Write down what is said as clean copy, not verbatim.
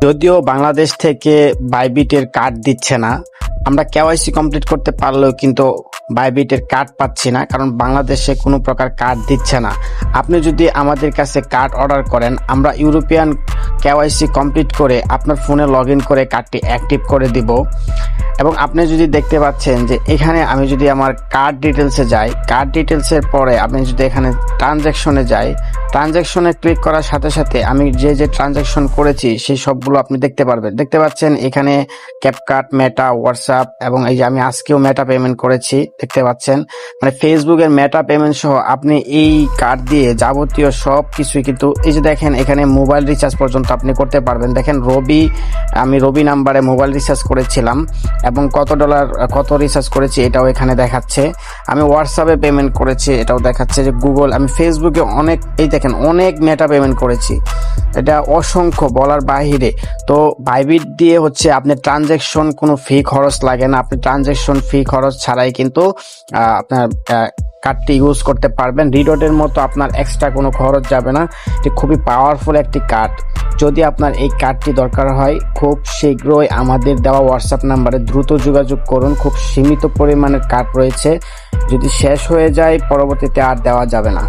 যদিও বাংলাদেশ থেকে বাইবিটের কার্ড দিচ্ছে না, আমরা কেওয়াইসি কমপ্লিট করতে পারলেও কিন্তু বাইবিটের কার্ড পাচ্ছি না, কারণ বাংলাদেশে কোনো প্রকার কার্ড দিচ্ছে না। আপনি যদি আমাদের কাছে কার্ড অর্ডার করেন, আমরা ইউরোপিয়ান কেওয়াইসি কমপ্লিট করে আপনার ফোনে লগ ইন করে কার্ডটি অ্যাক্টিভ করে দিব। এবং আপনি যদি দেখতে পাচ্ছেন যে এখানে আমি যদি আমার কার্ড ডিটেলসে যাই, কার্ড ডিটেলসের পরে আপনি যদি এখানে ট্রানজ্যাকশনে যাই, ট্রানজ্যাকশনে ক্লিক করার সাথে সাথে আমি যে ট্রানজ্যাকশন করেছি সেই সবগুলো আপনি দেখতে পারবেন। দেখতে পাচ্ছেন এখানে ক্যাপকাট, মেটা, হোয়াটসঅ্যাপ এবং এই যে আমি আজকেও মেটা পেমেন্ট করেছি, দেখতে পাচ্ছেন মানে ফেসবুকের মেটা পেমেন্ট সহ আপনি এই কার্ড দিয়ে যাবতীয় সব কিছুই কিন্তু এই যে দেখেন এখানে মোবাইল রিচার্জ পর্যন্ত আপনি করতে পারবেন। দেখেন আমি রবি নাম্বারে মোবাইল রিচার্জ করেছিলাম এবং কত রিচার্জ করেছি এটাও এখানে দেখাচ্ছে। আমি হোয়াটসঅ্যাপে পেমেন্ট করেছি, এটাও দেখাচ্ছে। যে গুগল, আমি ফেসবুকে অনেক মেটা পেমেন্ট করেছি, এটা অসংখ্য বলার বাহিরে। তো বাইবিট দিয়ে হচ্ছে আপনি ট্রানজ্যাকশন কোনো ফি খরচ লাগে না, আপনি ট্রানজ্যাকশন ফি খরচ ছাড়াই কিন্তু আপনার কার্ডটি ইউজ করতে পারবেন। রিডটের মতো আপনার এক্সট্রা কোনো খরচ যাবে না। এটি খুবই পাওয়ারফুল একটি কার্ড। যদি আপনার এই কার্ডটি দরকার হয়, খুব শীঘ্রই আমাদের দেওয়া হোয়াটসঅ্যাপ নাম্বারে দ্রুত যোগাযোগ করুন। খুব সীমিত পরিমাণের কার্ড রয়েছে, যদি শেষ হয়ে যায় পরবর্তীতে আর দেওয়া যাবে না।